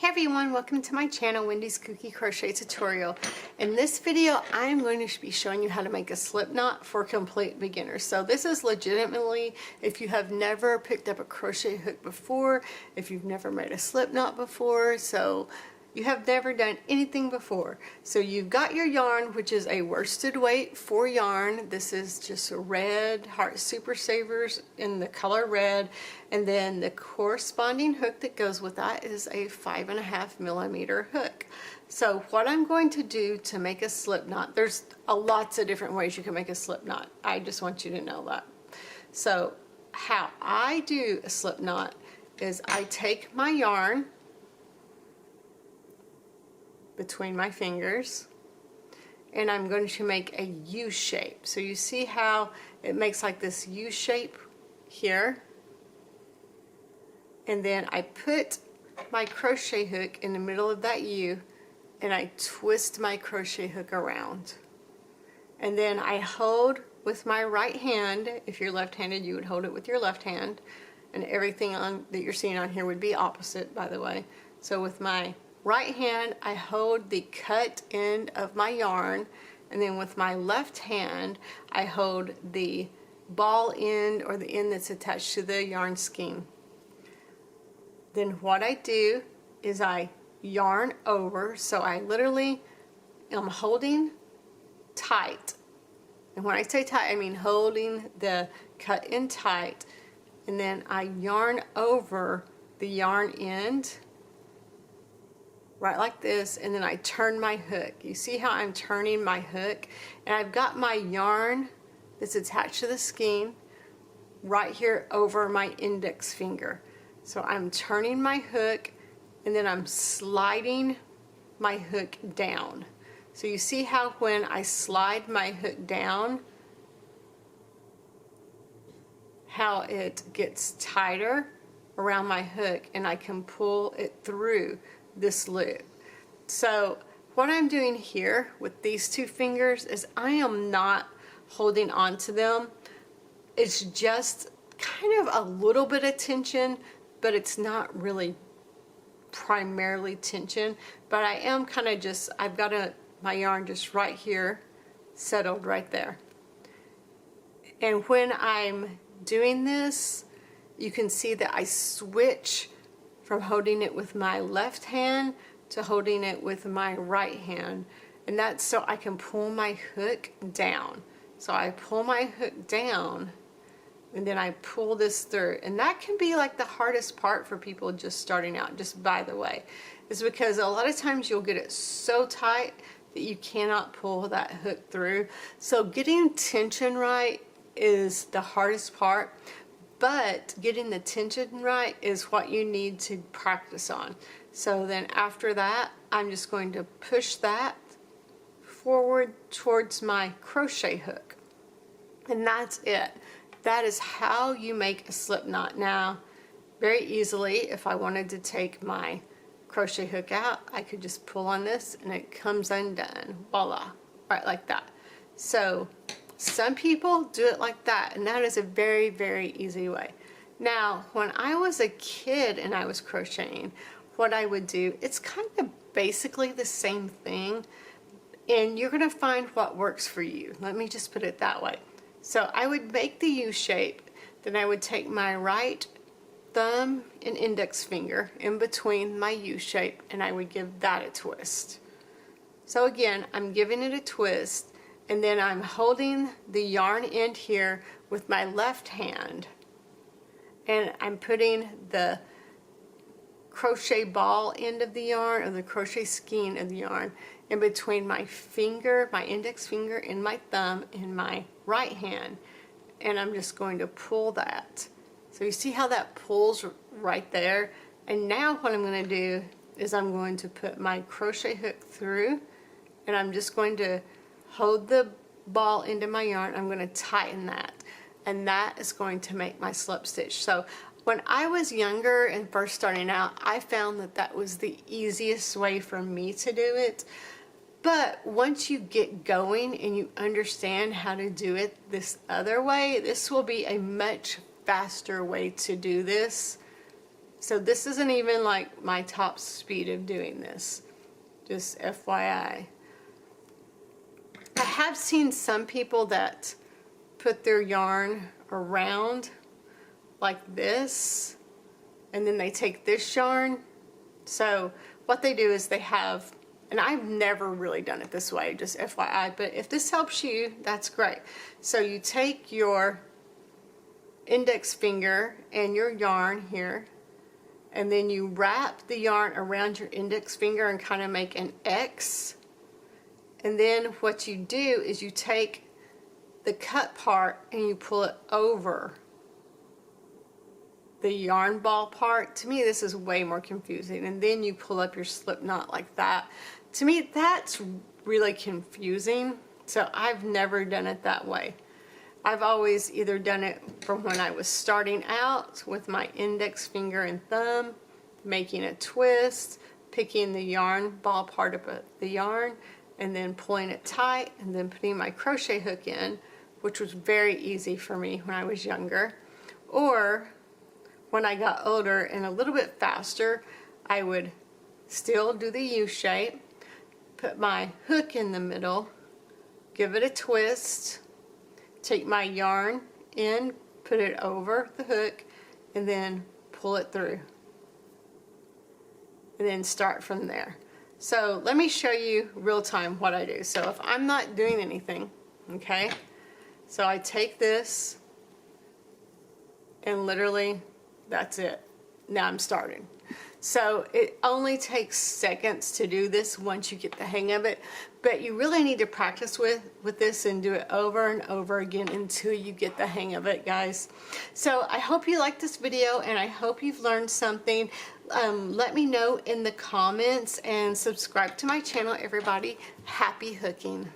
Hey everyone, welcome to my channel, Wendy's Cookie Crochet Tutorial. In this video, I'm going to be showing you how to make a slip knot for complete beginners. So this is legitimately, if you have never picked up a crochet hook before, if you've never made a slip knot before, so you have never done anything before. So you've got your yarn, which is a worsted weight for yarn. This is just a red Heart Super Savers in the color red. And then the corresponding hook that goes with that is a 5.5 millimeter hook. So what I'm going to do to make a slip knot, there's lots of different ways you can make a slip knot. I just want you to know that. So how I do a slip knot is I take my yarn between my fingers and I'm going to make a U shape. So you see how it makes like this U shape here, and then I put my crochet hook in the middle of that U and I twist my crochet hook around, and then I hold with my right hand. If you're left-handed, you would hold it with your left hand, and everything on that you're seeing on here would be opposite, by the way. So with my right hand, I hold the cut end of my yarn, and then with my left hand, I hold the ball end, or the end that's attached to the yarn skein. Then what I do is I yarn over, so I literally am holding tight. And when I say tight, I mean holding the cut end tight, and then I yarn over the yarn end right like this, and then I turn my hook. You see how I'm turning my hook, and I've got my yarn that's attached to the skein right here over my index finger. So I'm turning my hook, and then I'm sliding my hook down. So you see how when I slide my hook down, how it gets tighter around my hook, and I can pull it through this loop. So what I'm doing here with these two fingers is I am not holding on to them. It's just kind of a little bit of tension, but it's not really primarily tension. But I am kind of just, I've got my yarn just right here, settled right there. And when I'm doing this, you can see that I switch from holding it with my left hand to holding it with my right hand, and that's so I can pull my hook down. So I pull my hook down, and then I pull this through, and that can be like the hardest part for people just starting out, just by the way, is because a lot of times you'll get it so tight that you cannot pull that hook through. So getting tension right is the hardest part, but getting the tension right is what you need to practice on. So then after that, I'm just going to push that forward towards my crochet hook, and that's it. That is how you make a slip knot. Now, very easily, if I wanted to take my crochet hook out, I could just pull on this and it comes undone. Voila, right like that. So some people do it like that, and that is a very, very easy way. Now, when I was a kid and I was crocheting, what I would do, it's kind of basically the same thing, and you're going to find what works for you. Let me just put it that way. So I would make the U shape, then I would take my right thumb and index finger in between my U shape, and I would give that a twist. So again, I'm giving it a twist, and then I'm holding the yarn end here with my left hand, and I'm putting the crochet ball end of the yarn, or the crochet skein of the yarn, in between my finger, my index finger, and my thumb in my right hand, and I'm just going to pull that. So you see how that pulls right there? And now what I'm going to do is I'm going to put my crochet hook through, and I'm just going to hold the ball into my yarn. I'm going to tighten that, and that is going to make my slip stitch. So when I was younger and first starting out, I found that that was the easiest way for me to do it. But once you get going and you understand how to do it this other way, this will be a much faster way to do this. So this isn't even like my top speed of doing this, just FYI. I have seen some people that put their yarn around like this, and then they take this yarn. So what they do is they have, and I've never really done it this way, just FYI, but if this helps you, that's great. So you take your index finger and your yarn here, and then you wrap the yarn around your index finger and kind of make an X. And then what you do is you take the cut part and you pull it over the yarn ball part. To me, this is way more confusing. And then you pull up your slip knot like that. To me, that's really confusing. So I've never done it that way. I've always either done it from when I was starting out with my index finger and thumb, making a twist, picking the yarn ball part of the yarn, and then pulling it tight, and then putting my crochet hook in, which was very easy for me when I was younger. Or when I got older and a little bit faster, I would still do the U shape, put my hook in the middle, give it a twist, take my yarn in, put it over the hook, and then pull it through. And then start from there. So let me show you real time what I do. So if I'm not doing anything, okay, so I take this and literally that's it. Now I'm starting. So it only takes seconds to do this once you get the hang of it, but you really need to practice with this and do it over and over again until you get the hang of it, guys. So I hope you liked this video and I hope you've learned something. Let me know in the comments and subscribe to my channel, everybody. Happy hooking.